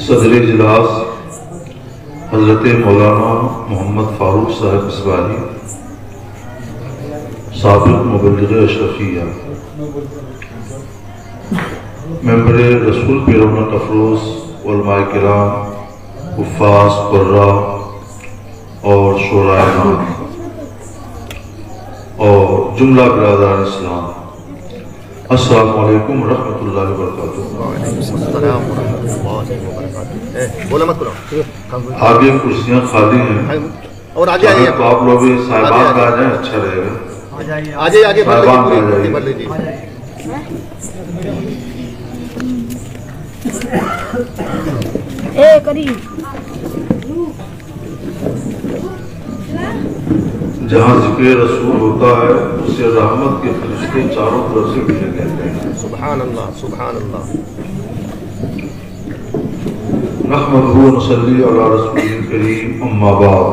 صدر اجلاس حضرت مولانا محمد فاروق صاحب اسباری، سابق مبلغ اشرفیہ، ممبر رسول پیرونق افروز، علماء کرام، حفاظ، قراء اور شورائے عام اور جملہ برادران اسلام، السلام علیکم ورحمۃ اللہ وبرکاتہ۔ آگے کرسیاں خالی ہیں اور آگے تو آپ لوگ صاحبان کا آ جائیں، اچھا رہے گا۔ آگے صاحبان کا بھر جائیں۔ جہاں ذکر رسول ہوتا ہے اسے رحمت کے فرشتے چاروں طرف سے گھیرے کہتے ہیں۔ سبحان اللہ، سبحان اللہ۔ نحمدہ و نصلی علی رسول کریم، اما بعد،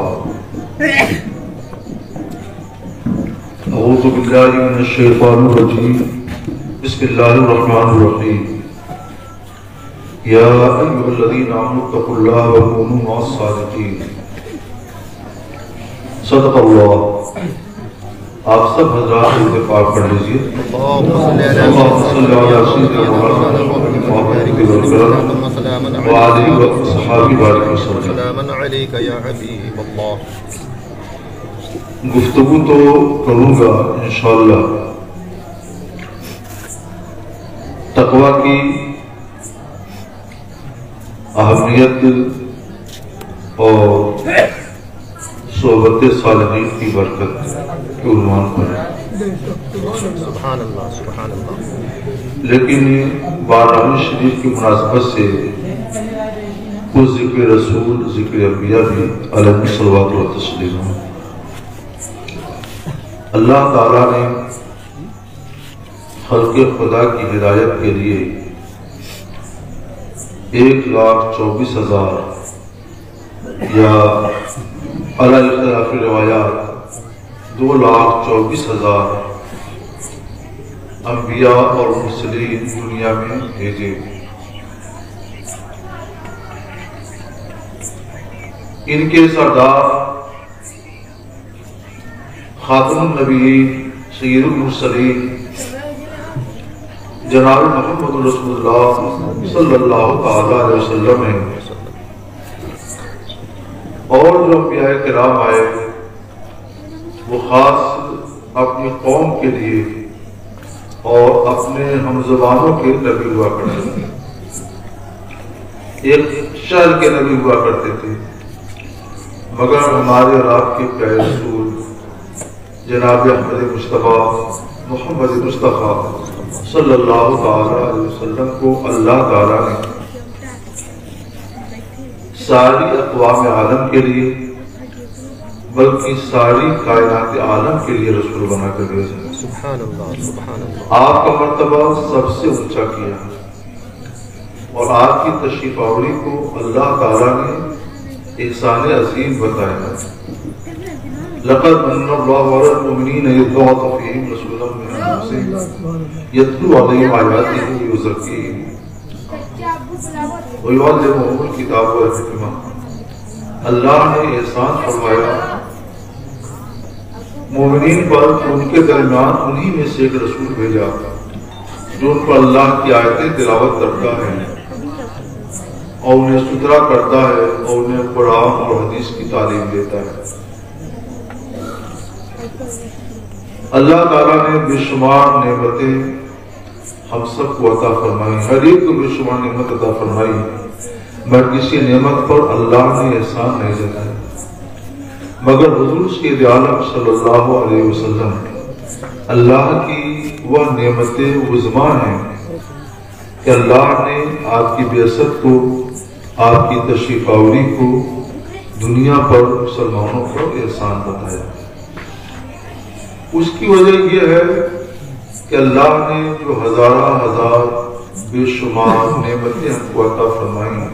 اعوذ باللہ من الشیطان الرجیم، بسم اللہ الرحمن الرحیم، یا ایھا الذین آمنوا اتقوا اللہ وکونوا مع الصادقین۔ صدق اللہ۔ آپ سب حضرات اتفاق پڑھ لیجیے۔ اللہم صلی علی سیدنا مولانا وآلہ وصحبہ بارک وسلم۔ سلام علیک یا حبیب اللہ۔ گفتگو تو کروں گا انشاءاللہ تقوی کی اہمیت اور صحبت صالحین کی برکت کے عنوان پر، سبحان اللہ، سبحان اللہ۔ لیکن بارہویں شریف کی مناسبت سے کچھ ذکر رسول، ذکر انبیاء بھی علیہ الصلوۃ والتسلیم۔ اللہ تعالیٰ نے خلق خدا کی ہدایت کے لیے 1,24,000 یا علی اختلاف روایات 2,24,000 انبیاء اور مرسلین دنیا میں بھیجے۔ ان کے سردار خاتم النبیین، سید المرسلین، جناب محمد رسول اللہ صلی اللہ تعالی علیہ وسلم ہیں، اور جو انبیاء کرام آئے وہ خاص اپنی قوم کے لیے اور اپنے ہم زبانوں کے نبی ہوا کرتے تھے، ایک شہر کے نبی ہوا کرتے تھے، مگر ہمارے اور آپ کے پیارے رسول جناب احمد مصطفیٰ محمد مصطفیٰ صلی اللہ تعالی علیہ وسلم کو اللہ تعالیٰ نے ساری اقوام عالم کے لیے بلکہ ساری کائنات عالم کے لیے رسول بنا کر بھیجا۔ سبحان اللہ، سبحان اللہ۔ آپ کا مرتبہ سب سے اونچا کیا اور آپ کی تشریف آوری کو اللہ تعالیٰ نے احسان عظیم بتایا۔ لقد من اللہ علی المؤمنین اذ بعث فیہم رسولا من انفسہم یتلو علیہم آیاتہ ویزکیہم وَيُعَلِّمُهُمُ الْكِتَابَ وَالْحِکْمَةَ۔ اللہ نے احسان فرمایا مومنین پر، ان کے درمیان انہی میں سے ایک رسول بھیجا جو ان پر اللہ کی آیتیں تلاوت کرتا ہے اور انہیں ستھرا کرتا ہے اور انہیں قرآن اور حدیث کی تعلیم دیتا ہے۔ اللہ تعالیٰ نے بے شمار نعمتیں ہم سب کو عطا فرمائی، ہر ایک کو بے شمار نعمت عطا فرمائی، مگر کسی نعمت پر اللہ نے احسان نہیں جتایا، مگر حضور سید عالم صلی اللہ علیہ وسلم اللہ کی وہ نعمتیں عظمیٰ ہیں کہ اللہ نے آپ کی بعثت کو، آپ کی تشریف آوری کو دنیا پر مسلمانوں کو احسان بتایا۔ اس کی وجہ یہ ہے کہ اللہ نے جو ہزارہ ہزار بے شمار نعمتیں ہم کو عطا فرمائیں،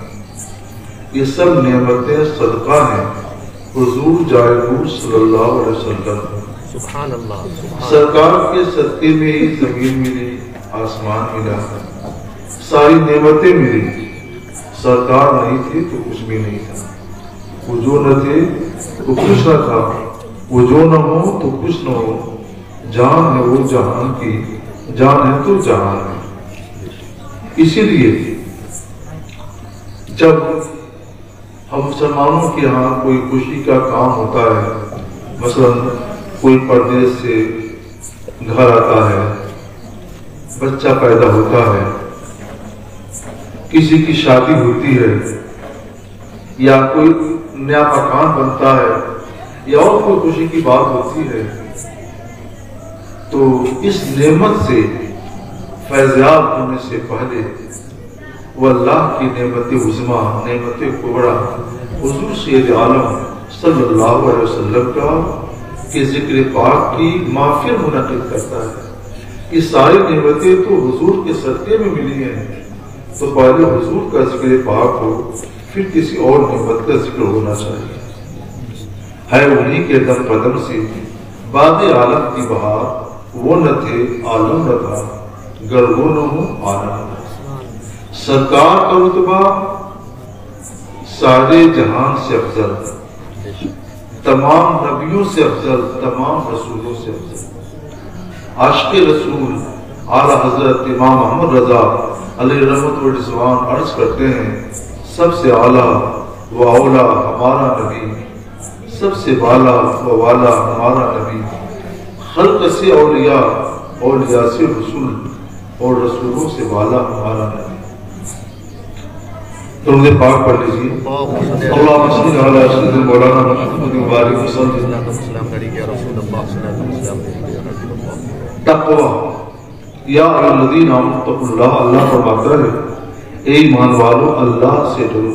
یہ سب نعمتیں صدقہ ہیں حضور جائے صلی اللہ علیہ وسلم۔ سبحان اللہ، سرکار کے صدقے میں ہی زمین ملی، آسمان ملا، ساری نعمتیں ملی، سرکار نہیں تھی تو کچھ بھی نہیں تھا، وہ جو نہ تھے تو کچھ نہ تھا، وہ جو نہ ہو تو کچھ نہ ہو، جان ہے وہ جہان کی، جان ہے تو جہان ہے۔ اسی لیے جب ہم مسلمانوں کے ہاں کوئی خوشی کا کام ہوتا ہے، مثلا کوئی پردیس سے گھر آتا ہے، بچہ پیدا ہوتا ہے، کسی کی شادی ہوتی ہے، یا کوئی نیا مکان بنتا ہے، یا اور کوئی خوشی کی بات ہوتی ہے، تو اس نعمت سے فیضیاب ہونے سے پہلے وہ اللہ کی نعمت عظمیٰ، نعمت کبریٰ حضور سید عالم صلی اللہ علیہ وسلم کا کہ ذکر پاک کی محفل منعقد کرتا ہے۔ یہ ساری نعمتیں تو حضور کے صدقے میں ملی ہیں، تو پہلے حضور کا ذکر پاک ہو، پھر کسی اور نعمت کا ذکر ہونا چاہیے۔ ہے انہی کے دم قدم سے باغ عالم کی بہار، وہ نہ تھے عالم نہ تھا، گر وہ نہ ہو عالم نہ۔ سرکار کا رتبہ سارے جہان سے افضل، تمام نبیوں سے افضل، تمام رسولوں سے افضل۔ عاشق رسول اعلیٰ حضرت امام محمد رضا علیہ رحمت و رضوان عرض کرتے ہیں، سب سے اعلیٰ و اولا ہمارا نبی، سب سے بالا و والا ہمارا نبی، خلق سے اولیاء، اولیاء سے رسول، اور رسولوں سے بالا ہمارا نبی۔ درود پاک پڑھ لیجیے۔ اللہم صلی علی سیدنا مولانا محمد مبارک وسلم۔ تقوی، یا ایھا الذین آمنوا اتقوا اللہ، اللہ فرماتا ہے اے ایمان والو اللہ سے ڈرو،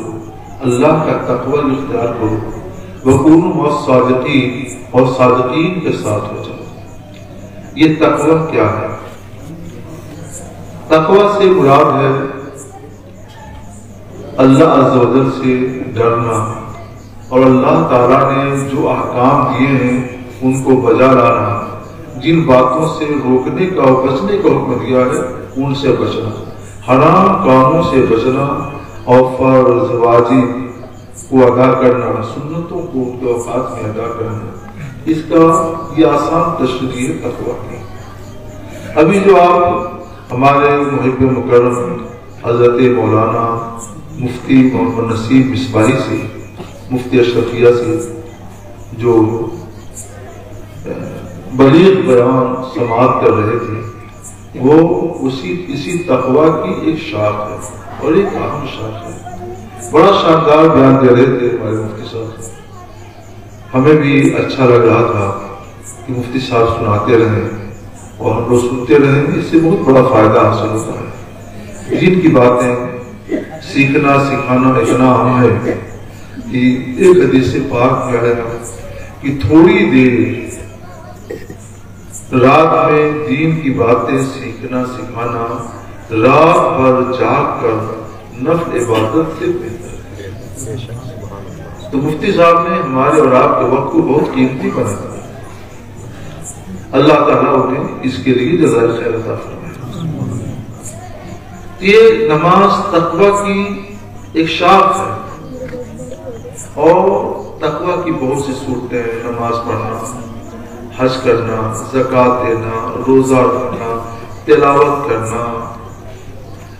اللہ کا تقوی اختیار کرو، وکونوا مع الصادقین، اور صادقین کے ساتھ ہو جاؤ۔ یہ تقوی کیا ہے؟ تقوی سے مراد ہے اللہ عز و جل سے ڈرنا، اور اللہ تعالیٰ نے جو احکام دیے ہیں ان کو بجا لانا، جن باتوں سے روکنے کا اور بچنے کا حکم دیا ہے ان سے بچنا، حرام کاموں سے بچنا، اور فرض واجب کو ادا کرنا، سنتوں کو ان کے اوقات میں ادا کرنا۔ اس کا یہ آسان تشریح تقوی کی۔ ابھی جو آپ ہمارے محب مکرم حضرت مولانا مفتی محمد نصیب مصباحی سے، مفتی اشرفیہ سے جو بلیغ بیان سماعت کر رہے تھے، وہ اسی تقوی کی ایک شاخ ہے اور ایک اہم شاخ ہے۔ بڑا شاندار بیان دے رہے تھے ہمارے مفتی صاحب، ہمیں بھی اچھا لگ رہا تھا کہ مفتی صاحب سناتے رہیں اور ہم لوگ سنتے رہیں، اس سے بہت بڑا فائدہ حاصل ہوتا ہے۔ دین کی باتیں سیکھنا سکھانا اتنا اہم ہے کہ ایک حدیث پاک میں آیا ہے کہ تھوڑی دیر رات میں دین کی باتیں سیکھنا سکھانا رات بھر جاگ کر نفل عبادت سے بہتر ہے۔ تو مفتی صاحب نے ہمارے اور آپ کے وقت کو بہت قیمتی بنایا، اللہ تعالیٰ انہیں اس کے لیے جزائے خیر عطا فرمائے۔ یہ نماز تقوی کی ایک شاخ ہے، اور تقوی کی بہت سی صورتیں ہیں، نماز پڑھنا، حج کرنا، زکوٰۃ دینا، روزہ رکھنا، تلاوت کرنا،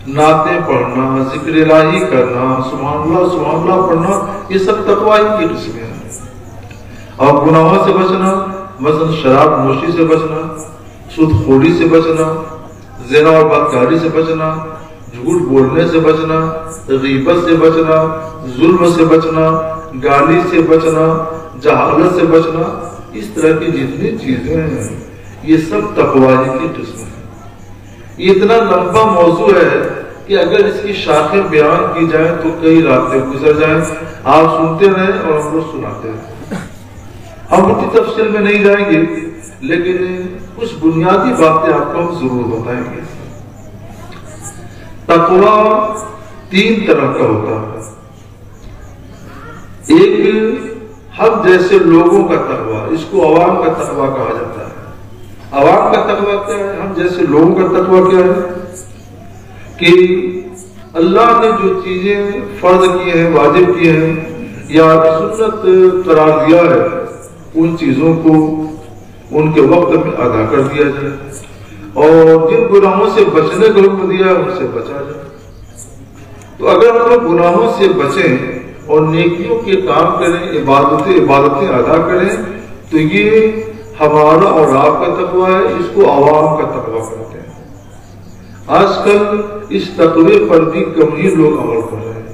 نعتیں پڑھنا، ذکر الہی کرنا، سبحان اللہ پڑھنا، یہ سب تقوی کی قسمیں ہیں۔ اور گناہوں سے بچنا، مثلا شراب نوشی سے بچنا، سود خوری سے بچنا، زنا اور بدکاری سے بچنا، جھوٹ بولنے سے بچنا، غیبت سے بچنا، ظلم سے بچنا، گالی سے بچنا، جہالت سے بچنا، اس طرح کی جتنی چیزیں ہیں یہ سب تقوی کی قسم ہے۔ یہ اتنا لمبا موضوع ہے کہ اگر اس کی شاخیں بیان کی جائیں تو کئی راتیں گزر جائیں، آپ سنتے رہیں اور ہم لوگ سناتے رہیں۔ ہم اتنی تفصیل میں نہیں جائیں گے، لیکن کچھ بنیادی باتیں آپ کو ہم ضرور بتائیں گے۔ تقوی تین طرح کا ہوتا ہے، ایک ہم جیسے لوگوں کا تقوی، اس کو عوام کا تقوی کہا جاتا ہے۔ عوام کا تقوی کیا ہے؟ ہم جیسے لوگوں کا تقوی کیا ہے کہ اللہ نے جو چیزیں فرض کی ہیں، واجب کی ہیں یا سنت قرار دیا ہے، ان چیزوں کو ان کے وقت میں ادا کر دیا جائے، اور جن گناہوں سے بچنے کا حکم دیا ہے ان سے بچا جائے۔ تو اگر ہم لوگ گناہوں سے بچیں اور نیکیوں کے کام کریں، عبادتیں ادا کریں، تو یہ ہمارا اور آپ کا تقویٰ ہے، اس کو عوام کا تقویٰ کرتے ہیں۔ آج کل اس تقوی پر بھی کم ہی لوگ عمل کر رہے ہیں۔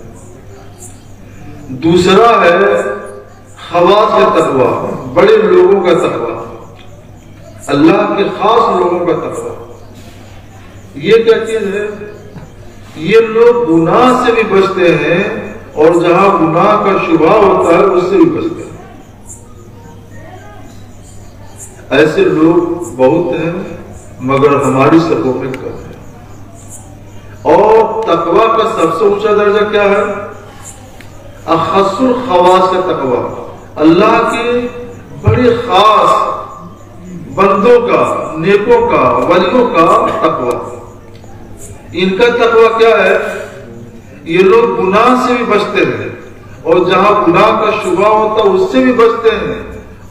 دوسرا ہے خواص کا تقویٰ، بڑے لوگوں کا تقویٰ، اللہ کے خاص لوگوں کا تقویٰ۔ یہ کیا چیز ہے؟ یہ لوگ گناہ سے بھی بچتے ہیں اور جہاں گناہ کا شبہ ہوتا ہے اس سے بھی بچتے ہیں۔ ایسے لوگ بہت ہیں مگر ہماری صفوں میں کم ہیں۔ اور تقویٰ کا سب سے اونچا درجہ کیا ہے؟ اخص الخواص کا تقویٰ، اللہ کے بڑے خاص بندوں کا، نیکوں کا، ولیوں کا تقویٰ۔ ان کا تقویٰ کیا ہے؟ یہ لوگ گناہ سے بھی بچتے ہیں اور جہاں گناہ کا شبہ ہوتا ہے اس سے بھی بچتے ہیں،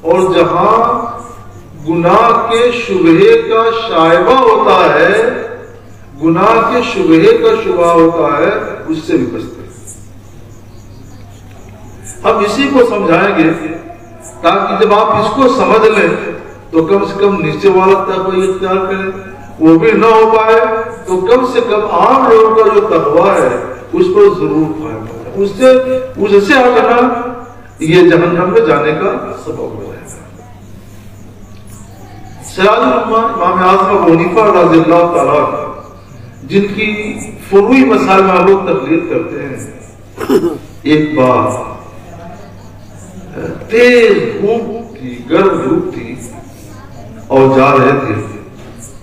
اور جہاں گناہ کے شبہے کا شائبہ ہوتا ہے، گناہ کے شبہے کا شبہ ہوتا ہے، اس سے بھی بچتے ہیں۔ ہم اسی کو سمجھائیں گے تاکہ جب آپ اس کو سمجھ لیں تو کم سے کم نیچے والا تقویٰ اختیار کریں، وہ بھی نہ ہو پائے تو کم سے کم عام لوگوں کا جو تقویٰ ہے اس پر ضرور قائم ہو جائے، اس سے ہٹنا یہ جہنم میں جانے کا سبب ہو جائے گا۔ سراج الامہ امام اعظم ابو حنیفہ رضی اللہ تعالیٰ جن کی فروعی مسائل میں لوگ تقلید کرتے ہیں، ایک بار تیز دھوپ تھی، گرم دھوپ تھی اور جا رہے تھے،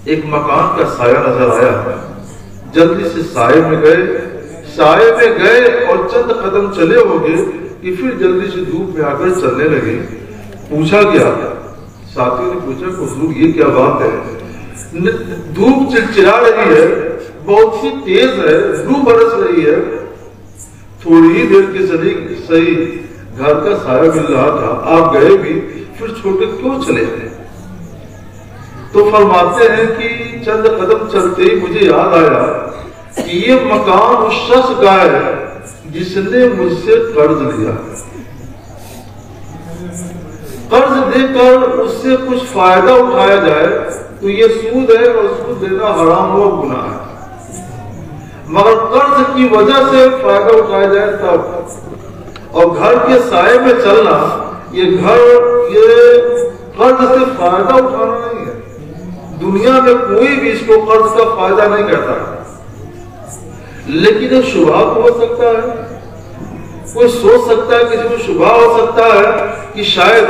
ایک مکان کا سایہ نظر آیا، جلدی سے سائے میں گئے اور چند قدم چلے ہو گے کہ پھر جلدی سے دھوپ میں آ کر چلنے لگے۔ پوچھا گیا، ساتھی نے پوچھا کہ حضور یہ کیا بات ہے؟ دھوپ چلچلا رہی ہے، بہت ہی تیز ہے، لو برس رہی ہے، تھوڑی ہی دیر کے صحیح گھر کا سایہ مل رہا تھا، آپ گئے بھی، پھر چھوڑ کے کیوں چلے گئے؟ تو فرماتے ہیں کہ چند قدم چلتے ہی مجھے یاد آیا کہ یہ مکان اس شخص کا ہے جس نے مجھ سے قرض لیا، قرض دے کر اس سے کچھ فائدہ اٹھایا جائے تو یہ سود ہے اور سود دینا حرام و گناہ ہے، مگر قرض کی وجہ سے فائدہ اٹھایا جائے تب۔ اور گھر کے سائے میں چلنا، یہ قرض سے فائدہ اٹھانا نہیں ہے، دنیا میں کوئی بھی اس کو قرض کا فائدہ نہیں کہتا ہے، لیکن ایک شبہ ہو سکتا ہے، کوئی سوچ سکتا ہے، کسی کو شبہ ہو سکتا ہے کہ شاید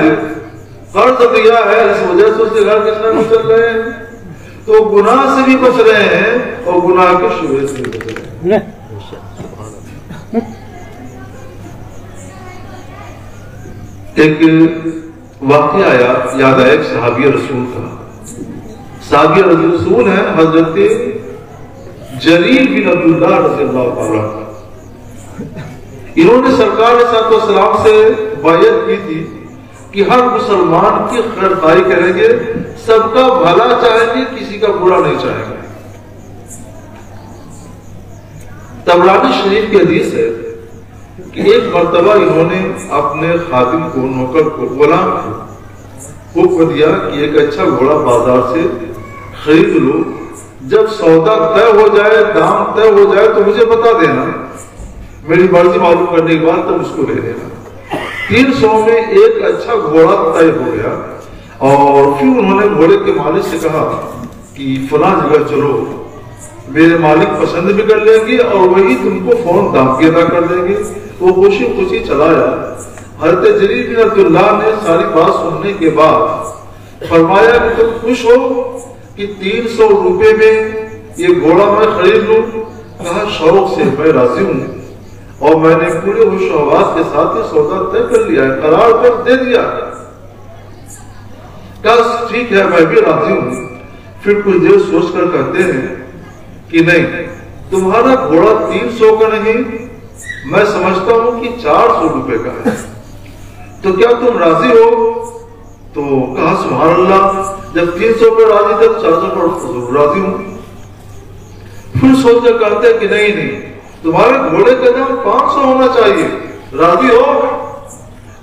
قرض دیا ہے اس وجہ سے اسے گھر کے سائے میں چل رہے ہیں، تو گناہ سے بھی بچ رہے ہیں اور گناہ کے شبہ سے بھی بچ رہے ہیں۔ ایک واقعہ آیا، یاد آیا، ایک صحابی رسول کا، صحابی رسول ہے حضرت جریر بن عبداللہ رضی اللہ تعالیٰ۔ انہوں نے سرکار صلی اللہ علیہ وسلم سے بیعت کی تھی کہ ہر مسلمان کی خیرخواہی کریں گے، سب کا بھلا چاہیں گے، کسی کا برا نہیں چاہیں گے۔ طبرانی شریف کی حدیث ہے کہ ایک مرتبہ انہوں نے اپنے خادم کو، نوکر کو، غلام کو حکم دیا کہ ایک اچھا گھوڑا بازار سے خرید لو، جب سودا طے ہو جائے، دام طے ہو جائے تو مجھے بتا دینا، میری مرضی معلوم کرنے کے بعد تب اس کو لے لینا۔ 300 میں ایک اچھا گھوڑا طے ہو گیا، اور پھر انہوں نے گھوڑے کے مالک سے کہا کہ فلاں جگہ چلو، میرے مالک پسند بھی کر لیں گے اور وہی تم کو فون دام کی ادا کر دیں گے۔ وہ خوشی خوشی چلایا۔ حضرت جریر بن عبداللہ نے ساری بات سننے کے بعد فرمایا کہ تم خوش ہو کہ 300 روپے میں یہ گھوڑا میں خرید لوں؟ کہا شوق سے میں راضی ہوں، اور میں نے پورے ہوش و حواس کے ساتھ یہ سودا طے کر لیا ہے، قرار کر دے دیا۔ کہا ٹھیک ہے، میں بھی راضی ہوں۔ پھر کچھ دیر سوچ کر کہتے ہیں کہ نہیں، تمہارا گھوڑا 300 کا نہیں، میں سمجھتا ہوں کہ 400 روپے کا ہے، تو کیا تم راضی ہو؟ تو کہا سبحان اللہ، جب 300 پر راضی تھے تو 400 پر راضی ہوں۔ پھر سوچ کر کہتے کہ نہیں، تمہارے گھوڑے کا دام 500 ہونا چاہیے، راضی ہو؟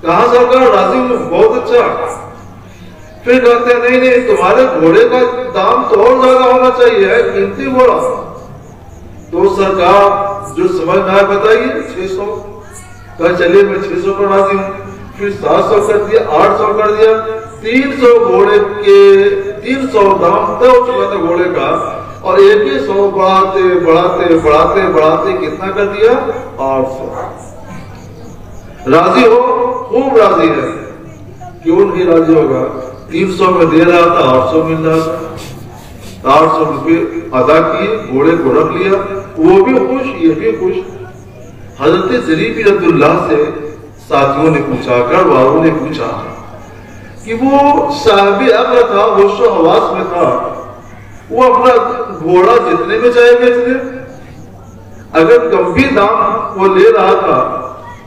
کہاں سرکار راضی ہوں، بہت اچھا۔ پھر کہتے ہیں نہیں، تمہارے گھوڑے کا دام تو اور زیادہ ہونا چاہیے، ہے قیمتی گھوڑا۔ تو سرکار جو سمجھنا ہے بتائیے، 600۔ کہا چلیے میں 600 پر راضی ہوں۔ پھر 700 کر دیا، 800 کر دیا، 300 گھوڑے کے 300 دام طے ہو چکا تھا گھوڑے کا، اور ایک ہی 100 بڑھاتے بڑھاتے بڑھاتے بڑھاتے کتنا کر دیا؟ 800۔ راضی ہو؟ خوب راضی ہے۔ کیوں نہیں راضی ہوگا؟ 300 میں دے رہا تھا، 800 مل رہا تھا، 800 روپے ادا کیے، گھوڑے کو رکھ لیا، وہ بھی خوش، یہ بھی خوش۔ حضرت ذری بن عبداللہ سے ساتھیوں نے پوچھا، گھر والوں نے پوچھا کہ وہ صاحب عقل تھا، ہوش و حواس میں تھا، وہ اپنا گھوڑا جتنے میں چاہے بیچ دے، اگر کم بھی دام وہ لے رہا تھا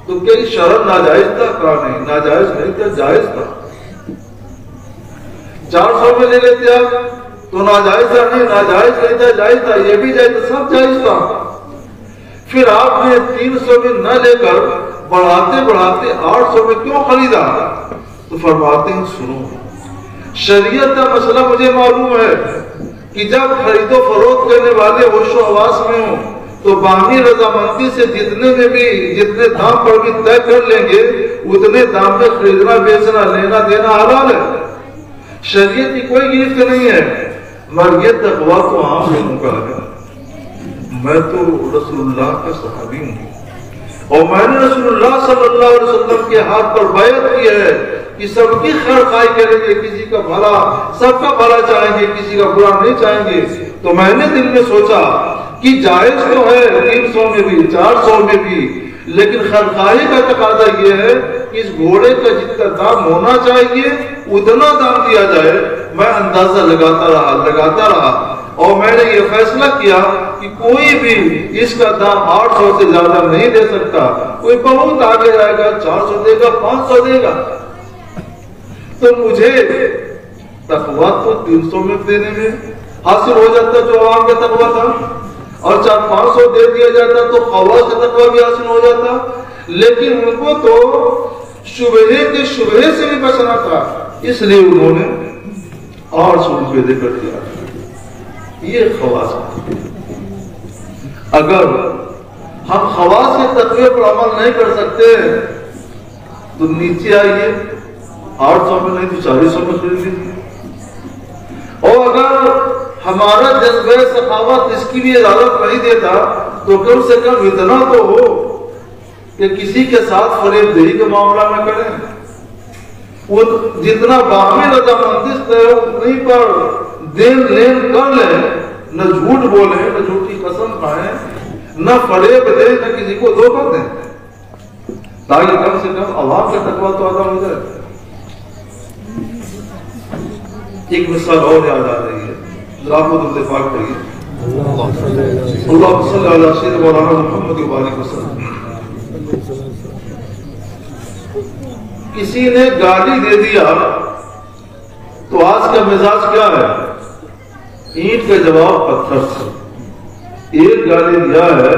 تو کیا یہ شرط ناجائز تھا؟ کہا نہیں، ناجائز نہیں تھا، جائز تھا۔ 400 میں لے لیتے آپ تو ناجائز تھا؟ نہیں، ناجائز نہیں تھا، جائز تھا، یہ بھی جائز تھا، سب جائز تھا۔ پھر آپ نے 300 میں نہ لے کر بڑھاتے بڑھاتے 800 میں کیوں خریدا؟ تو فرماتے ہیں سنو، شریعت کا مسئلہ مجھے معلوم ہے کہ جب خرید و فروخت کرنے والے ہوش و حواس میں ہوں تو باہمی رضامندی سے جتنے دام پر بھی طے کر لیں گے، اتنے دام پہ خریدنا بیچنا لینا دینا حلال ہے، شریعت کی کوئی گرفت نہیں ہے۔ مگر یہ تقویٰ تو عام لوگوں کا ہے۔ میں تو رسول اللہ کا صحابی ہوں، اور میں نے رسول اللہ صلی اللہ علیہ وسلم کے ہاتھ پر بیعت کی ہے کہ سب کی خیر خواہی کریں گے، کسی کا بھلا، سب کا بھلا چاہیں گے، کسی کا برا نہیں چاہیں گے۔ تو میں نے دل میں سوچا کہ جائز تو ہے 300 میں بھی، 400 میں بھی، لیکن خیر خواہی کا تقاضا یہ ہے کہ اس گھوڑے کا جتنا دام ہونا چاہیے اتنا دام دیا جائے۔ میں اندازہ لگاتا رہا اور میں نے یہ فیصلہ کیا کہ کوئی بھی اس کا دام 800 سے زیادہ نہیں دے سکتا، کوئی بہت آگے جائے گا، 400 دے گا، 500 دے گا۔ تو مجھے تقویٰ تو 300 میں دینے میں حاصل ہو جاتا جو عوام کا تقویٰ تھا، اور 400-500 دے دیا جاتا تو خواص کا تقویٰ بھی حاصل ہو جاتا، لیکن ان کو تو شبہے سے بھی بچنا تھا، اس لیے انہوں نے 800 روپے دے کر دیا۔ یہ خواص ہے۔ اگر ہم خواص کے تقوی پر عمل نہیں کر سکتے تو نیچے آئیے، 800 میں نہیں تو 400 میں خرید لیجیے۔ اور اگر ہمارا جذبہ سخاوت اس کی بھی اجازت نہیں دیتا تو کم سے کم اتنا تو ہو کہ کسی کے ساتھ فریب دہی کا معاملہ نہ کریں، وہ جتنا باہمی رضامندی سے اتنی پر دین لین کر لیں، نہ جھوٹ بولیں، نہ جھوٹی قسم کھائیں، نہ فریب دیں، نہ کسی کو دھوکہ دیں، تاکہ کم سے کم عوام کا تقویٰ تو ادا ہو جائے۔ ایک مثال اور یاد آ رہی ہے، آپ کو درود پاک پڑھیے، اللہم صلی علی سیدنا مولانا محمد و آلہ وسلم۔ کسی نے گالی دے دیا تو آج کا مزاج کیا ہے؟ اینٹ کا جواب پتھر سے۔ ایک گالی دیا ہے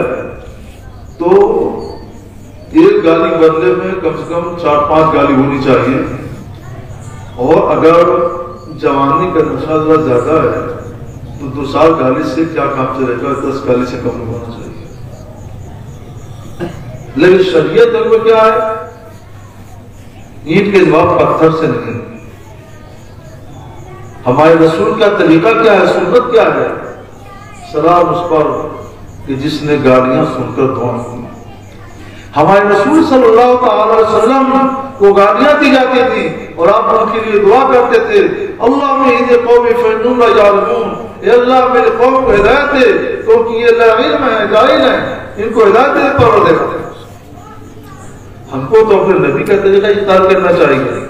تو ایک گالی بدلے میں کم سے کم 4-5 گالی ہونی چاہیے، اور اگر جوانی کا نشہ ذرا زیادہ ہے تو 2 سال گالی سے کیا کام چلے گا، 10 گالی سے کم ہونا چاہیے۔ لیکن شریعت میں کیا ہے؟ اینٹ کے جواب پتھر سے نہیں۔ ہمارے رسول کا طریقہ کیا ہے، سنت کیا ہے؟ سلام اس پر کہ جس نے گالیاں سن کر دعا کی۔ ہمارے رسول صلی اللہ تعالی علیہ وسلم کو گالیاں دی جاتی تھی اور آپ ان کے لیے دعا کرتے تھے، اللہم اہد قومی فإنہم لا یعلمون، اے اللہ میرے قوم کو ہدایت دے کیونکہ یہ لا علم ہے، جاہل ہیں، ان کو ہدایت دے پروردگار۔ ہم کو تو اپنے نبی کا طریقہ اختیار کرنا چاہیے۔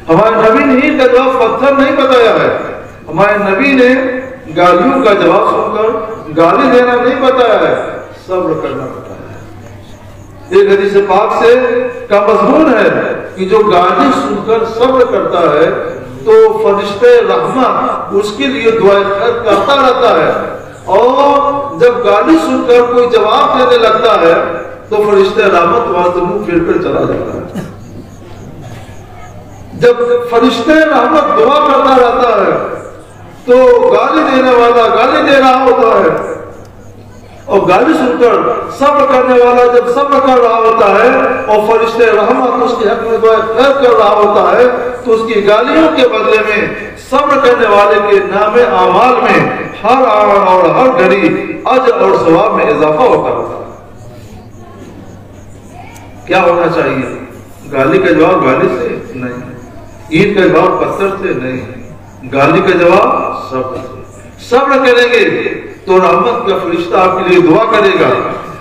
ہمارے نبی نے ہی کا جواب پتھر نہیں بتایا ہے، ہمارے نبی نے گالیوں کا جواب سن کر گالی دینا نہیں بتایا ہے، صبر کرنا بتایا ہے۔ ایک حدیث پاک سے کا مضمون ہے کہ جو گالی سن کر صبر کرتا ہے تو فرشتے رحمت اس کے لیے دعائے خیر کرتا رہتا ہے، اور جب گالی سن کر کوئی جواب دینے لگتا ہے تو فرشتے رحمت وہاں سے منہ پھیر کر چلا جاتا ہے۔ جب فرشتے رحمت دعا کرتا رہتا ہے تو گالی دینے والا گالی دے رہا ہوتا ہے، اور گالی سن کر صبر کرنے والا جب صبر کر رہا ہوتا ہے اور فرشتے رحمت اس کے حق میں دعا خیر کر رہا ہوتا ہے تو اس کی گالیوں کے بدلے میں صبر کرنے والے کے نام اعمال میں ہر آن اور ہر گھڑی اجر اور ثواب میں اضافہ ہوتا ہے۔ کیا ہونا چاہیے؟ گالی کا جواب گالی سے نہیں، اینٹ کا جواب پتھر سے نہیں، گالی کا جواب صبر سے۔ صبر کریں گے تو رحمت کا فرشتہ آپ کے لیے دعا کرے گا،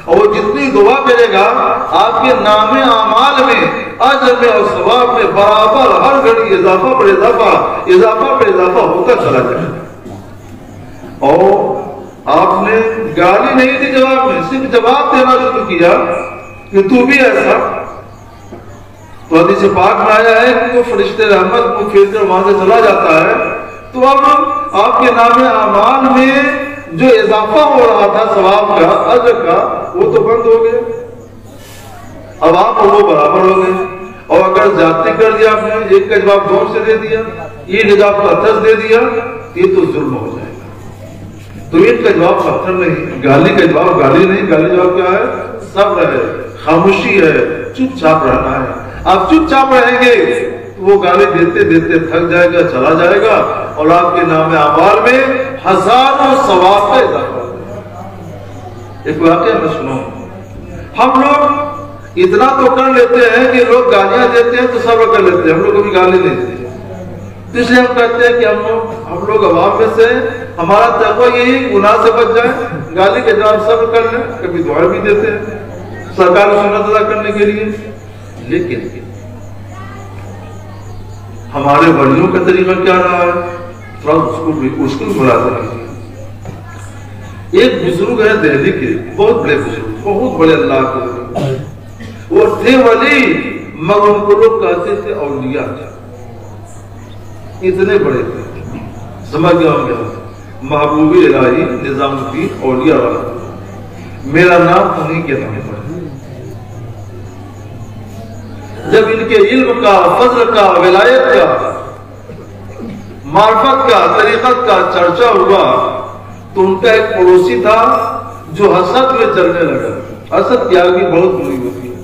اور وہ جتنی دعا کرے گا آپ کے نام اعمال میں اجر میں اور ثواب میں برابر ہر گھڑی اضافہ پر اضافہ ہوتا چلا جائے گا۔ اور آپ نے گالی نہیں دی جواب میں، صرف جواب دینا شروع کیا کہ تو بھی ایسا، تو حدیث پاک میں آیا ہے کہ وہ فرشتے رحمت کو پھیر کر وہاں سے چلا جاتا ہے، تو اب آپ کے نام اعمال میں جو اضافہ ہو رہا تھا ثواب کا اجر کا وہ تو بند ہو گیا، اب آپ اور وہ برابر ہو گئے۔ اور اگر زیادتی کر دیا آپ نے، ایک کا جواب دو سے دے دیا، یہ جواب کا 10 دے دیا، یہ تو ظلم ہو جائے گا۔ تو ایک کا جواب پتھر نہیں، گالی کا جواب گالی نہیں، گالی جواب کیا ہے؟ صبر ہے، خاموشی ہے، چپ چاپ رہنا ہے۔ آپ چپ چاپ رہیں گے تو وہ گالی دیتے دیتے تھک جائے گا، چلا جائے گا، اور آپ کے نام اعمال میں ہزاروں ثواب کا اضافہ ہوگا۔ ایک واقعہ میں سنو، ہم لوگ اتنا تو کر لیتے ہیں کہ لوگ گالیاں دیتے ہیں تو صبر کر لیتے ہیں، ہم لوگ کبھی گالی نہیں دیتے، تو اس لیے ہم کہتے ہیں کہ ہم لوگ عوام میں سے ہمارا تقویٰ یہی گناہ سے بچ جائے، گالی کے جواب صبر کر لیں، کبھی دعا بھی دیتے ہیں سرکار کو سنت ادا کرنے کے لیے۔ لیکن ہمارے ولیوں کا طریقہ کیا رہا ہے؟ تھوڑا اس کو ملاحظہ کیجیے۔ ایک بزرگ ہے دہلی کے، بہت بڑے بزرگ، بہت بڑے اللہ کے، وہ تھے ولی مگر ان کو لوگ کہتے تھے اولیاء، اتنے بڑے تھے، سمجھ گیا ہوں گیا، محبوب الہی نظام الدین اولیاء والا، میرا نام انہیں کے نام پر۔ جب ان کے علم کا، فضل کا، ولایت کا، معرفت کا، طریقت کا چرچا ہوا تو ان کا ایک پڑوسی تھا جو حسد میں چلنے لگا۔ حسد کی آگے بہت بری ہوتی ہے۔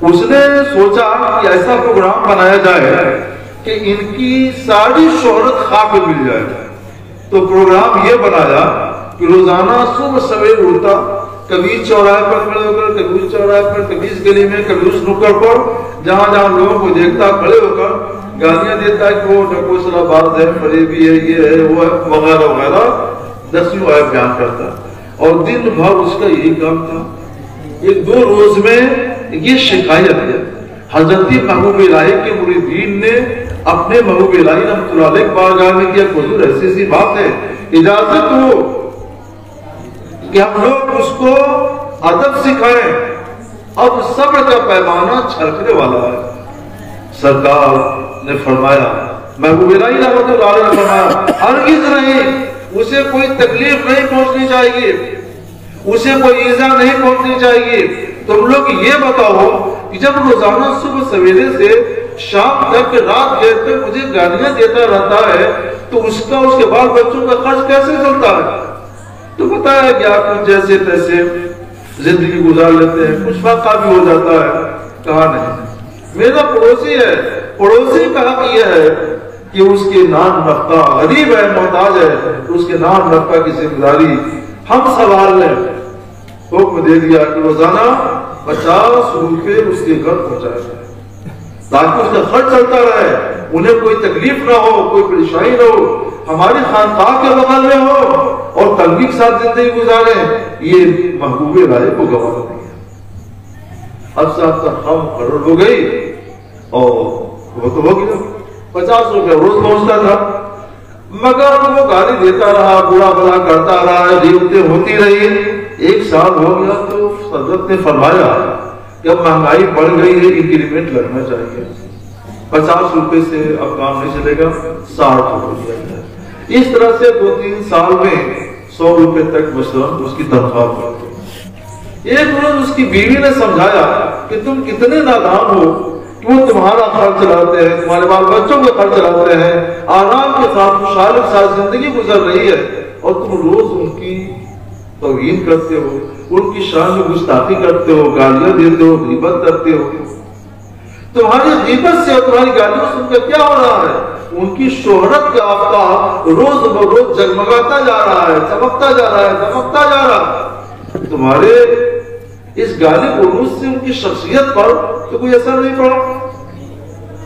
اس نے سوچا کہ ایسا پروگرام بنایا جائے کہ ان کی ساری شہرت خاک میں مل جائے۔ تو پروگرام یہ بنایا کہ روزانہ صبح سویر اٹھتا، کبھی چوراہے پر کھڑے ہو کر، کبھی اس چوراہے پر، کبھی اس گلی میں، کبھی اس نکڑ پر، جہاں جہاں لوگوں کو دیکھتا کھڑے ہو کر گالیاں دیتا کہ وہ ڈکوسلا باز ہے، فریبی ہے، یہ ہے، وہ ہے، وغیرہ وغیرہ 10 آیت بیان کرتا، اور دن بھر اس کا یہی کام تھا۔ ایک دو روز میں یہ شکایت ہے، حضرت محبوب الہی کے مریدین نے اپنے محبوب الہی رحمۃ اللہ علیہ بارگاہ میں کیا، حضور ایسی سی بات ہے، اجازت ہو کہ ہم لوگ اس کو ادب سکھائیں، اب صبر کا پیمانہ چھلکنے والا ہے۔ سرکار نے فرمایا، محبوب الہی رحمۃ اللہ علیہ نے فرمایا، ہرگز نہیں، اسے کوئی تکلیف نہیں پہنچنی چاہیے، اسے کوئی ایذا نہیں پہنچنی چاہیے۔ تم لوگ یہ بتاؤ کہ جب روزانہ صبح سویرے سے شام تک، رات دیر تک مجھے گالیاں دیتا رہتا ہے تو اس کے بال بچوں کا خرچ کیسے چلتا ہے؟ تو بتایا کہ آپ کچھ جیسے تیسے زندگی گزار لیتے ہیں، کچھ فاقہ بھی ہو جاتا ہے۔ کہا نہیں، میرا پڑوسی ہے، پڑوسی کا حق یہ ہے کہ اس کے نان نفقہ، غریب ہے، محتاج ہے، اس کے نان نفقہ کی ذمہ داری ہم سنبھال لیں۔ حکم دے دیا کہ روزانہ 50 روپے اس کے گھر پہنچایا جائے تاکہ اس کا خرچ چلتا رہے، انہیں کوئی تکلیف نہ ہو، کوئی پریشانی نہ ہو، ہماری خانقاہ کے بغل میں ہو اور تنگی کے ساتھ زندگی گزاریں۔ یہ محبوب الہی کو گوارا نہیں ہے۔ اب ساتھ تنخواہ مقرر ہو گئی اور وہ تو ہو گیا، 50 روپے روز پہنچتا تھا۔ مگر وہ گالی دیتا رہا، برا بلا کرتا رہا، غیبتیں ہوتی رہی۔ 1 سال ہو گیا تو حضرت نے فرمایا کہ اب مہنگائی بڑھ گئی ہے، انکریمنٹ لگنا چاہیے، 50 روپے سے اب کام نہیں چلے گا، 60 روپے ہے۔ اس طرح سے 2-3 سال میں 100 روپے تک مثلاً اس کی تنخواہ بڑھ گئی۔ ایک روز اس کی بیوی نے سمجھایا کہ تم کتنے نادان ہو کہ وہ تمہارا خرچ چلاتے ہیں، تمہارے بال بچوں کا خرچ چلاتے ہیں، آرام کے ساتھ خوشحال کے ساتھ زندگی گزر رہی ہے، اور تم روز ان کی توہین کرتے ہو، ان کی شان میں گستاخی کرتے ہو، گالیاں دیتے ہو، غیبت کرتے ہو۔ تمہاری غیبت سے اور تمہاری گالیوں سے ان کا کیا ہو رہا ہے؟ ان کی شہرت کا آفتاب روز بروز جگمگاتا جا رہا ہے، چمکتا جا رہا ہے، دمکتا جا رہا ہے۔ تمہارے اس گالی گلوچ سے ان کی شخصیت پر تو کوئی اثر نہیں پڑا۔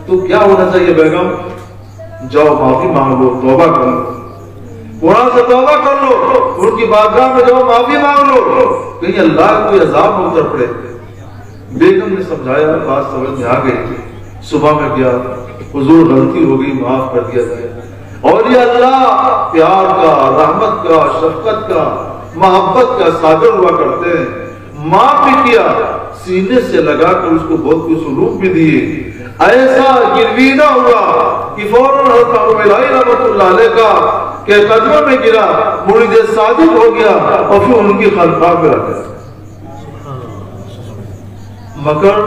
تو کیا ہونا چاہیے بیگم؟ جاؤ معافی مانگ لو، توبہ کر لو، قرآن سے توبہ کر لو، ان کی بارگاہ میں جاؤ معافی مانگ لو، کہیں اللہ کوئی عذاب نہ اتر پڑے۔ بیگم نے سمجھایا، بات سمجھ میں آ گئی تھی۔ صبح میں گیا، حضور غلطی ہو گئی، معاف کر دیا جائے۔ اور یہ اللہ پیار کا، رحمت کا، شفقت کا، محبت کا ساگر ہوا کرتے ہیں۔ معاف بھی کیا، سینے سے لگا کر اس کو بہت کچھ سلوک بھی دیے۔ ایسا گروی نہ ہوا کہ فوراً حضرت عمر رحمۃ اللہ علیہ کا کہ قدموں میں گرا، مرید صادق ہو گیا اور پھر ان کی خلفاء پہ رکھ گیا۔ مگر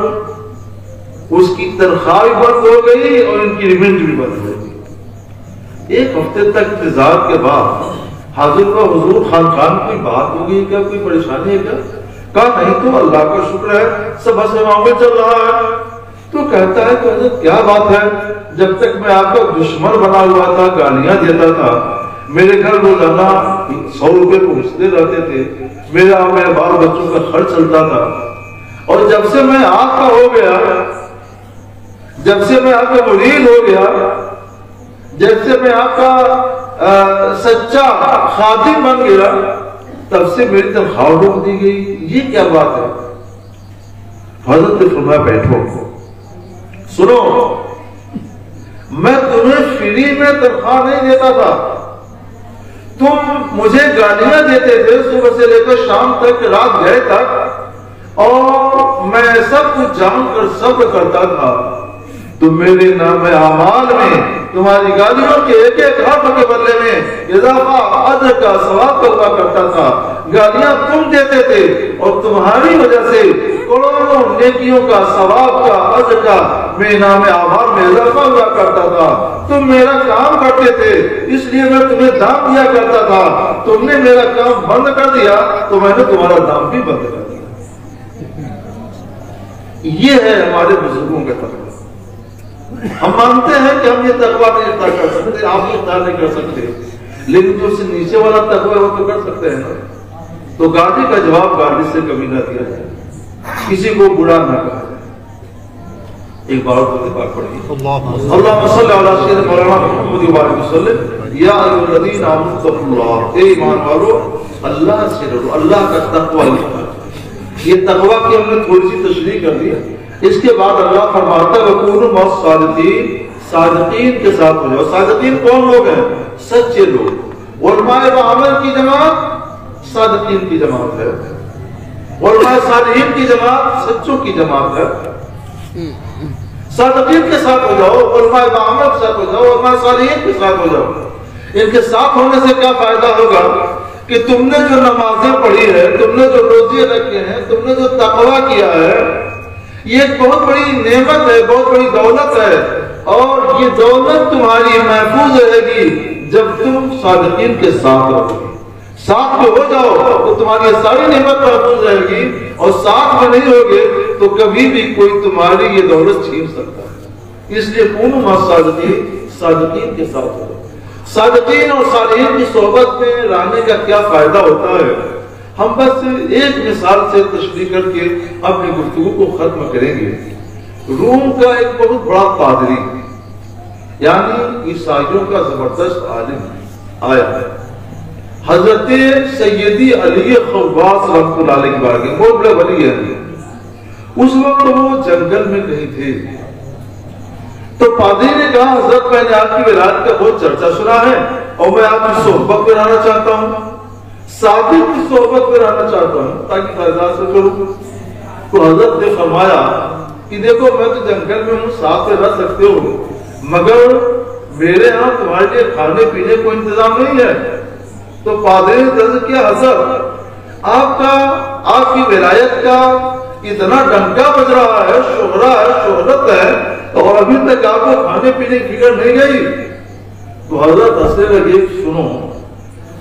اس کی تنخواہ بھی بند ہو گئی اور انکریمنٹ بھی بند ہو گئی۔ 1 ہفتے تک انتظار کے بعد حاضر کا حضور خان کوئی بات ہو گئی کیا، کوئی پریشانی ہے کیا؟ کہا نہیں تو اللہ کا شکر ہے، سب بس معاملہ چل رہا ہے۔ تو کہتا ہے کہ حضرت کیا بات ہے؟ جب تک میں آپ کا دشمن بنا ہوا تھا، گالیاں دیتا تھا، میرے گھر روزانہ 100 روپے پہنچتے رہتے تھے، میرا اور میرے بال بچوں کا خرچ چلتا تھا، اور جب سے میں آپ کا ہو گیا، جب سے میں آپ کا مرید ہو گیا، جب سے میں آپ کا سچا خادم بن گیا، تب سے میری تنخواہ روک دی گئی۔ یہ کیا بات ہے؟ حضرت نے فرمایا بیٹھو، سنو، میں تمہیں فری میں تنخواہ نہیں دیتا تھا، تم مجھے گالیاں دیتے تھے صبح سے لے کر شام تک، رات گئے تک، اور میں سب کچھ جان کر صبر کرتا تھا۔ تو میرے نام اعمال میں تمہاری گالیوں کے ایک ایک حرف کے بدلے میں اضافہ اجر کا ثواب کا ہوا کرتا تھا۔ گالیاں تم دیتے تھے اور تمہاری وجہ سے کروڑوں نیکیوں کا، ثواب کا، اجر کا میرے نام اعمال میں اضافہ ہوا کرتا تھا۔ تم میرا کام کرتے تھے، اس لیے میں تمہیں دام دیا کرتا تھا، تم نے میرا کام بند کر دیا تو میں نے تمہارا دام بھی بند کر دیا۔ یہ ہے ہمارے بزرگوں کا تقویٰ۔ ہم مانتے ہیں کہ ہم یہ تقویٰ نہیں اختیار کر سکتے، آپ یہ اختیار نہیں کر سکتے، لیکن جو اس سے نیچے والا تقویٰ وہ تو کر سکتے ہیں نا۔ تو گالی کا جواب گالی سے کبھی نہ دیا جائے، کسی کو برا نہ کہا جائے۔ ایک بار اور بات پڑھی، اللہم صلی علی سیدنا مولانا محمد وسلم، یا ایھا الذین آمنوا اتقوا اللہ، اے ایمان والو اللہ سے ڈرو، اللہ کا تقویٰ۔ یہ تقویٰ کی ہم نے تھوڑی سی تشریح کر دی۔ اس کے بعد اللہ فرماتا ہے وَكُونُوا مَعَ الصَّادِقِينَ، صادقین کے ساتھ ہو جاؤ۔ صادقین کون لوگ ہیں؟ سچے لوگ۔ علماء بعمل کی جماعت صادقین کی جماعت ہے، علماء صالحین کی جماعت سچوں کی جماعت ہے۔ صادقین کے ساتھ ہو جاؤ، علماء بعمل کے ساتھ ہو جاؤ، علماء صالحین کے ساتھ ہو جاؤ۔ ان کے ساتھ ہونے سے کیا فائدہ ہوگا کہ تم نے جو نمازیں پڑھی ہے، تم نے جو روزے رکھے ہیں، تم نے جو تقویٰ کیا ہے، یہ ایک بہت بڑی نعمت ہے، بہت بڑی دولت ہے، اور یہ دولت تمہاری محفوظ رہے گی جب تم صادقین کے ساتھ رہو گے۔ ساتھ میں ہو جاؤ تو تمہاری ساری نعمت محفوظ رہے گی، اور ساتھ میں نہیں ہوگے تو کبھی بھی کوئی تمہاری یہ دولت چھین سکتا ہے۔ اس لیے کونوا مع الصادقین، صادقین کے ساتھ ہو۔ صادقین اور صالحین کی صحبت میں رہنے کا کیا فائدہ ہوتا ہے؟ ہم بس ایک مثال سے تشریح کر کے اپنی گفتگو کو ختم کریں گے۔ روم کا ایک بہت بڑا پادری، یعنی عیسائیوں کا زبردست عالم آیا ہے، حضرت سیدی علی خواص رحمۃ اللہ علیہ کے بارے میں، بہت بڑے ولی ہیں۔ اس وقت وہ جنگل میں کہیں تھے، تو پادری نے کہا حضرت میں نے آپ کی ولایت کا بہت چرچا سنا ہے، اور میں آپ کی صحبت میں رہنا چاہتا ہوں، ساتھی کی صحبت میں رہنا چاہتا ہوں تاکہ فائدہ حاصل کروں۔ تو حضرت نے فرمایا کہ دیکھو میں تو جنگل میں ہوں، ساتھ میں رہ سکتے ہو، مگر میرے ہاں تمہارے لیے کھانے پینے کو انتظام نہیں ہے۔ تو پادری نے عرض کیا حضرت آپ کی ولایت کا اتنا ڈنکا بج رہا ہے، شہرت ہے، اور ابھی تک آپ کو کھانے پینے کی فکر نہیں گئی۔ تو حضرت ہنسنے لگے، سنو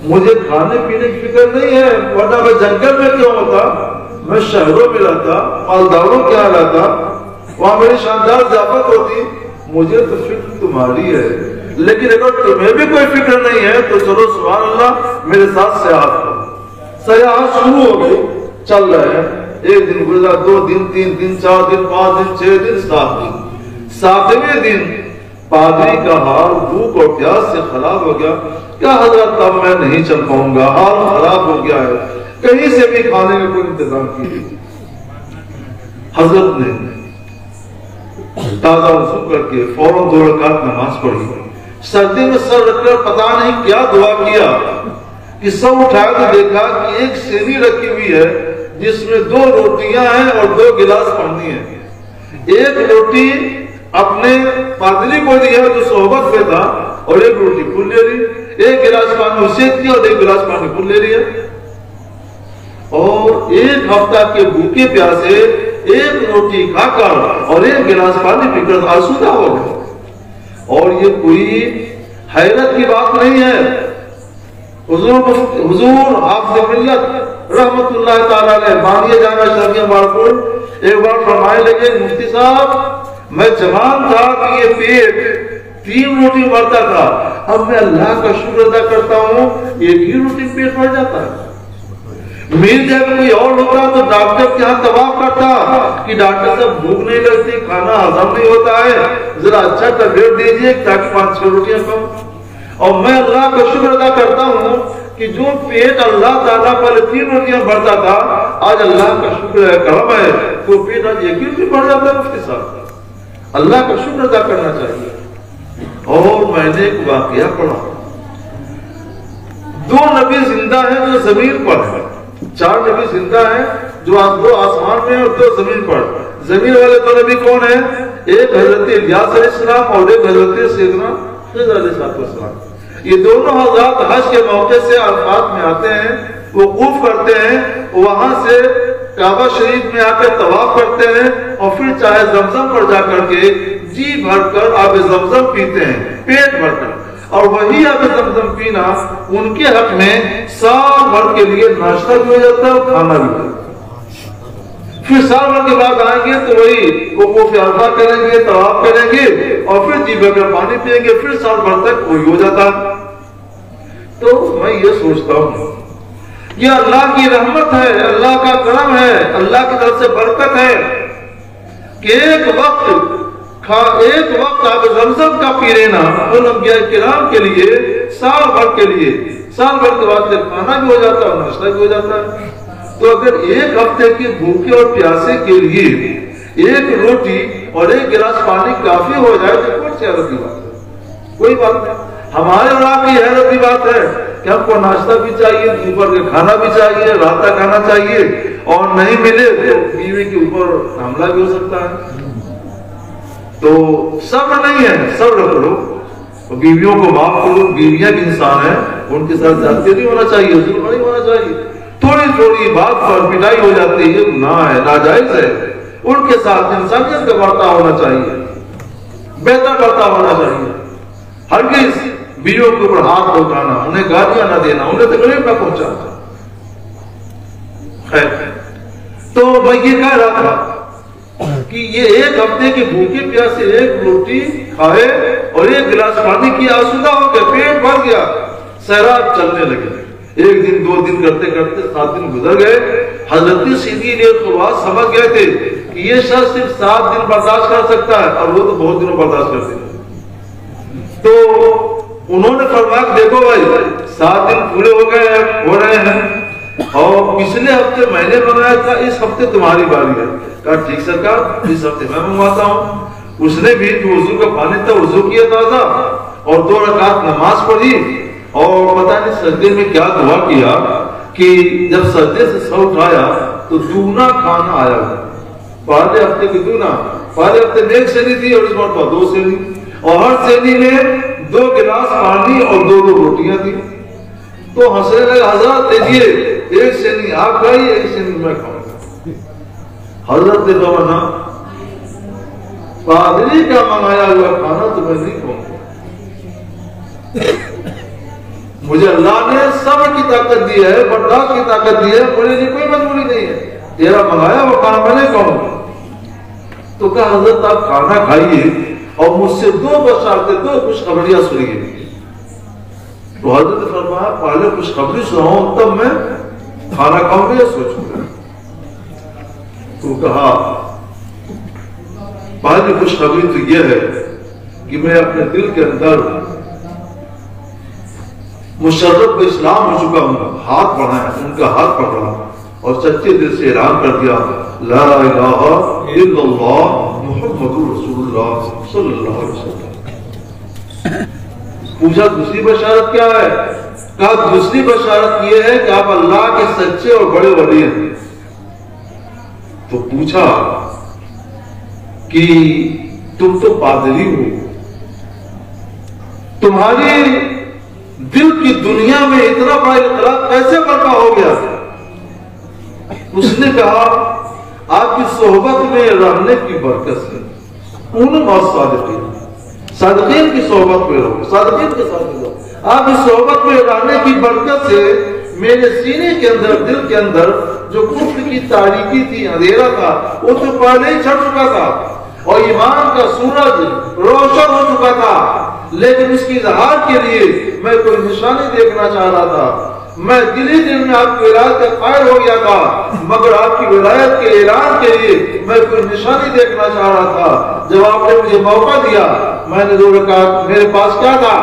مجھے کھانے پینے کی فکر نہیں ہے، ورنہ میں جنگل میں کیوں ہوتا، میں شہروں میں رہتا، مالداروں کے یہاں رہتا، وہاں میری شاندار ضیافت ہوتی۔ مجھے تو فکر تمہاری ہے، لیکن اگر تمہیں بھی کوئی فکر نہیں ہے تو چلو سبحان اللہ میرے ساتھ سیاحت کرو۔ سیاحت شروع ہو گئی، چل رہے ہیں، ایک دن گزرا، 2 دن، 3 دن، 4 دن، 5 دن، 6 دن، 7 دن۔ 7ویں دن پادری کا حال بھوک اور پیاس سے خراب ہو گیا۔ کیا حضرت اب میں نہیں چل پاؤں گا، حال خراب ہو گیا ہے، کہیں سے بھی کھانے کا کوئی انتظام کیجیے۔ حضرت نے تازہ وضو کر کے فوراً 2 رکعت نماز پڑھی، سردی میں سر رکھ کر پتہ نہیں کیا دعا کیا کہ سر اٹھایا تو دیکھا کہ ایک سینی رکھی ہوئی ہے جس میں 2 روٹیاں ہیں اور 2 گلاس پانی ہے۔ ایک روٹی اپنے پادری کو دیا جو صحبت میں تھا، اور ایک روٹی خود لے لی، ایک گلاس پانی اسے دیا اور ایک گلاس پانی خود لے لیا، اور 1 ہفتہ کے بھوکے پیاسے ایک روٹی کھا کر اور ایک گلاس پانی پی کر آسودہ ہو گئے۔ اور یہ کوئی حیرت کی بات نہیں ہے۔ حضور حافظ ملت رحمت اللہ تعالیٰ علیہ بانیہ جامعہ شرعیہ مارپور ایک بار فرمائے لگے، مفتی صاحب میں جوان تھا کہ یہ پیٹ 3 روٹی بھرتا تھا، اب میں اللہ کا شکر ادا کرتا ہوں 1 ہی روٹی پیٹ بھر جاتا ہے۔ میری جگہ کوئی اور ہوتا تو ڈاکٹر کے ہاں طواف کرتا کہ ڈاکٹر صاحب بھوک نہیں لگتی، کھانا ہضم نہیں ہوتا ہے، ذرا اچھا ٹیبلٹ دیجیے تاکہ 5-6 روٹیاں کھاؤں۔ اور میں اللہ کا شکر ادا کرتا ہوں کہ جو پیٹ اللہ تعالیٰ پر 3 روٹیاں بھرتا تھا، آج اللہ کا شکر ہے، کرم ہے، وہ پیٹ آج 1 ہی روٹی بھر جاتا ہے۔ اس کے ساتھ اللہ کا شکر ادا کرنا چاہیے۔ اور میں نے ایک واقعہ پڑھا، 2 نبی زندہ ہیں جو زمین پر ہیں، 4 نبی زندہ ہیں جو 2 آسمان میں اور 2 زمین پر۔ زمین والے 2 نبی کون ہیں؟ ایک حضرت الیاس علیہ السلام اور ایک حضرت سیدنا خضر علیہ السلام۔ یہ دونوں حضرات حج کے موقع سے عرفات میں آتے ہیں، وقوف کرتے ہیں، وہاں سے کعبہ شریف میں آ کر طواف کرتے ہیں، اور پھر چاہے زمزم پر جا کر کے جی بھر کر آب زمزم پیتے ہیں، پیٹ بھر کر۔ اور وہی آب زمزم پینا ان کے حق میں سال بھر کے لیے ناشتہ بھی ہو جاتا ہے اور کھانا بھی ہو جاتا ہے۔ پھر سال بھر کے بعد آئیں گے تو وہی وقوف عرفہ کریں گے، طواف کریں گے، اور پھر جی بھر کر پانی پیئیں گے، پھر سال بھر تک وہی ہو جاتا ہے۔ تو میں یہ سوچتا ہوں یہ اللہ کی رحمت ہے، اللہ کا کرم ہے، اللہ کی طرف سے برکت ہے کہ ایک وقت آپ زمزم کا پی لینا ان انبیاء کرام کے لیے سال بھر کے بعد کھانا بھی ہو جاتا ہے اور ناشتہ بھی ہو جاتا ہے۔ تو اگر 1 ہفتے کے بھوکے اور پیاسے کے لیے 1 روٹی اور 1 گلاس پانی کافی ہو جائے تو کون سی حیرت کی بات ہے؟ کوئی بات نہیں۔ ہمارے یہاں کی حیرت کی بات ہے کہ ہم کو ناشتہ بھی چاہیے، دوپہر کا کھانا بھی چاہیے، رات کا کھانا چاہیے، اور نہیں ملے تو بیوی کے اوپر حملہ بھی ہو سکتا ہے۔ تو صبر نہیں ہے، صبر کرو، بیویوں کو معاف کرو، بیویاں بھی انسان ہیں، ان کے ساتھ زیادتی نہیں ہونا چاہیے، ظلم نہیں ہونا چاہیے۔ تھوڑی بات پر پٹائی ہو جاتی ہے، یہ گناہ ہے، ناجائز ہے۔ ان کے ساتھ انسانیت کا برتاؤ ہونا چاہیے، بہتر برتاؤ ہونا چاہیے۔ ہرگز بیویوں کے اوپر ہاتھ نہ اٹھانا، انہیں گالیاں نہ دینا، انہیں تکلیف نہ پہنچانا۔ خیر، تو میں یہ کہہ رہا تھا کہ یہ 1 ہفتے کے بھوکے پیاسے 1 روٹی کھائے اور 1 گلاس پانی کی، آسودہ ہو گیا، پیٹ بھر گیا، سیراب چلنے لگے۔ 1 دن 2 دن کرتے کرتے 7 دن گزر گئے۔ حضرت سیدھی نے خواص سمجھ گئے تھے کہ یہ شخص صرف 7 دن برداشت کر سکتا ہے، اور وہ تو بہت دنوں برداشت کرتے ہیں۔ تو انہوں نے فرمایا دیکھو بھائی 7 دن پورے ہو رہے ہیں، اور پچھلے ہفتے میں نے بنایا تھا، اس ہفتے تمہاری باری ہے۔ کہا ٹھیک سرکار، اس ہفتے میں منگواتا ہوں۔ اس نے بھی جو وضو کا پانی تھا وضو کیا تازہ، اور 2 رکعت نماز پڑھی، اور پتہ نہیں سجدے میں کیا دعا کیا کہ جب سجدے سے سر اٹھایا تو دونا کھانا آیا. پہلے ہفتے کی دونا، پہلے ہفتے میں 1 سینی تھی اور اس بار 2 سینی، اور ہر سینی میں 2 گلاس پانی اور 2 روٹیاں تھی. تو ہنسنے لگے، حضرت دیجیے 1 سینی آپ کھائیے 1 سینی میں کھاؤں گا. حضرت نے کہا پادری کا منگایا ہوا کھانا تو میں نہیں کھاؤں گا. مجھے اللہ نے صبر کی طاقت دی ہے، برداشت کی طاقت دی ہے، میرے لیے کوئی مجبوری نہیں ہے، تیرا منگایا وہ کھانا میں نہیں کھاؤں گا. تو کہا حضرت آپ کھانا کھائیے اور مجھ سے 2 بشارتیں 2 خوشخبریاں سنیے. تو حضرت نے فرمایا پہلے خوشخبری سناؤں تب میں کھانا کھاؤں گا یا سوچوں گا. تو کہا پہلی خوشخبری تو یہ ہے کہ میں اپنے دل کے اندر مشرف اسلام ہو چکا ہوں. ہاتھ بڑھایا، ان کا ہاتھ پکڑا اور سچے دل سے اعلان کر دیا لا الہ الا اللہ محمد رسول اللہ صلی اللہ علیہ وسلم. پوچھا دوسری بشارت کیا ہے؟ کہا دوسری بشارت یہ ہے کہ آپ اللہ کے سچے اور بڑے ولی ہیں. تو پوچھا کہ تم تو پادری ہو، تمہاری دل کی دنیا میں اتنا بڑا انقلاب کیسے برپا ہو گیا؟ اس نے کہا آپ کی صحبت میں رہنے کی برکت سے. انہوں بہت صادقین کی صحبت میں رہو، صادقین کے ساتھ رہو. آپ کی صحبت میں رہنے کی برکت سے میرے سینے کے اندر، دل کے اندر جو کفر کی تاریکی تھی، اندھیرا تھا، وہ تو پہلے ہی چھٹ چکا تھا اور ایمان کا سورج روشن ہو چکا تھا. لیکن اس کی اظہار کے لیے میں کوئی نشانی دیکھنا چاہ رہا تھا. میں دلی دل میں آپ کی ولایت کا قائل ہو گیا تھا، مگر آپ کی ولایت کے اعلان کے لیے میں کوئی نشانی دیکھنا چاہ رہا تھا. جب آپ نے مجھے موقع دیا، میں نے 2 رکعت، میرے پاس کیا تھا،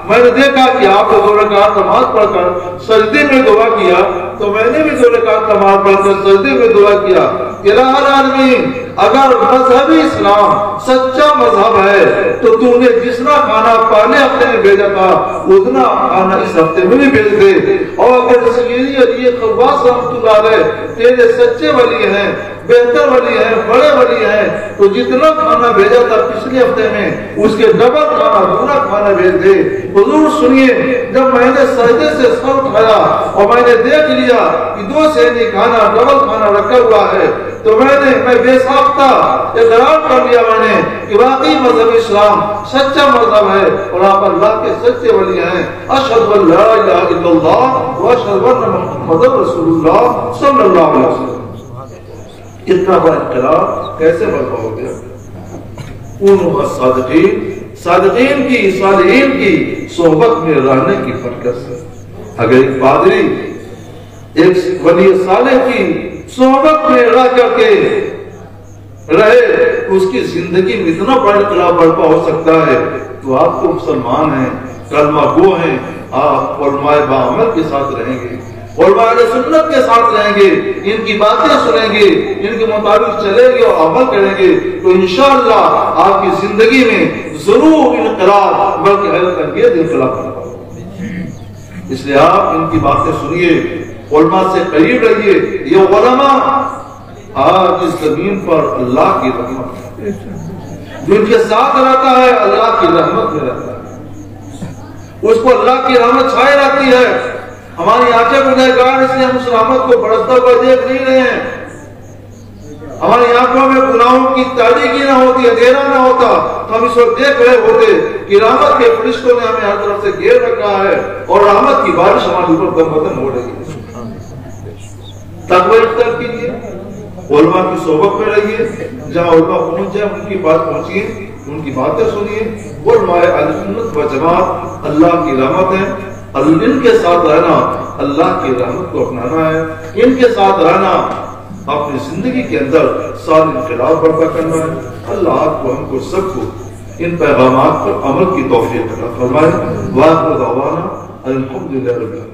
میں نے دیکھا کہ آپ نے 2 رکعت نماز پڑھ کر سجدے میں دعا کیا، تو میں نے بھی 2 رکعت نماز پڑھ کر سجدے میں دعا کیا. الہ العالمین، اگر مذہب اسلام سچا مذہب ہے تو تو نے جتنا کھانا پہلے ہفتے میں بھیجا تھا اتنا کھانا اس ہفتے میں بھی بھیج دے. اور اگر سیدی علی خواص رحمۃ اللہ علیہ تیرے سچے ولی ہیں، بہتر ولی ہیں، بڑے ولی ہیں، تو جتنا کھانا بھیجا تھا پچھلے ہفتے میں اس کے ڈبل کھانا، دونا کھانا بھیج دے. حضور سنیے، جب میں نے سجدے سے سر اٹھایا اور میں نے دیکھ لیا کہ 2 سینی کھانا، ڈبل کھانا رکھا ہوا ہے، تو میں بے ساختہ اقرار کر لیا میں نے کہ واقعی مذہب اسلام سچا مذہب ہے اور آپ اللہ کے سچے ولی ہیں. اشہد ان لا الہ الا اللہ واشہد ان محمد رسول اللہ صلی اللہ علیہ وسلم. اتنا بڑا انقلاب کیسے برپا ہو گیا؟ انہوں الصادقین، صادقین کی، صالحین کی صحبت میں رہنے کی برکت سے. اگر ایک پادری ایک ولی صالح کی صحبت میں رہ کر کے رہے، اس کی زندگی میں اتنا بڑا انقلاب برپا ہو سکتا ہے. تو آپ تو مسلمان ہیں، کلمہ گو ہیں، آپ علماء باعمل کے ساتھ رہیں گے، علماء اہل سنت کے ساتھ رہیں گے، ان کی باتیں سنیں گے، ان کے مطابق چلیں گے اور عمل کریں گے، تو انشاءاللہ آپ کی زندگی میں ضرور انقلاب، بلکہ حیرت انگیز انقلاب ہوگا. اس لیے آپ ان کی باتیں سنیے، علماء سے قریب رہیے. یہ علماء آج اس زمین پر اللہ کی رحمت ہے، جو ان کے ساتھ رہتا ہے اللہ کی رحمت میں رہتا ہے، اس کو اللہ کی رحمت چھائے رہتی ہے. ہماری آنکھیں گنہگار، اس لیے ہم اس رحمت کو برستا ہوا دیکھ نہیں رہے ہیں. ہماری آنکھوں میں گناہوں کی تاریکی نہ ہوتی، اندھیرا نہ ہوتا تو ہم اس وقت دیکھ رہے ہوتے کہ رحمت کے فرشتوں نے ہمیں ہر طرف سے گھیر رکھا ہے اور رحمت کی بارش ہمارے اوپر دم بدم ہو رہی ہے. تقوی اختیار کیجیے، علماء کی صحبت میں رہیے، جہاں علماء پہنچ جائے ان کی بات پہنچیے، ان کی باتیں سنیے. علماء اہل سنت و جماعت اللہ کی رحمت ہے. ان کے ساتھ رہنا اللہ کی رحمت کو اپنانا ہے. ان کے ساتھ رہنا اپنی زندگی کے اندر سارے انقلاب برپا کرنا ہے. اللہ آپ کو، ہم کو، سب کو ان پیغامات پر عمل کی توفیق عطا فرمائے. وآخر دعوانا الحمدللہ رب العالمین.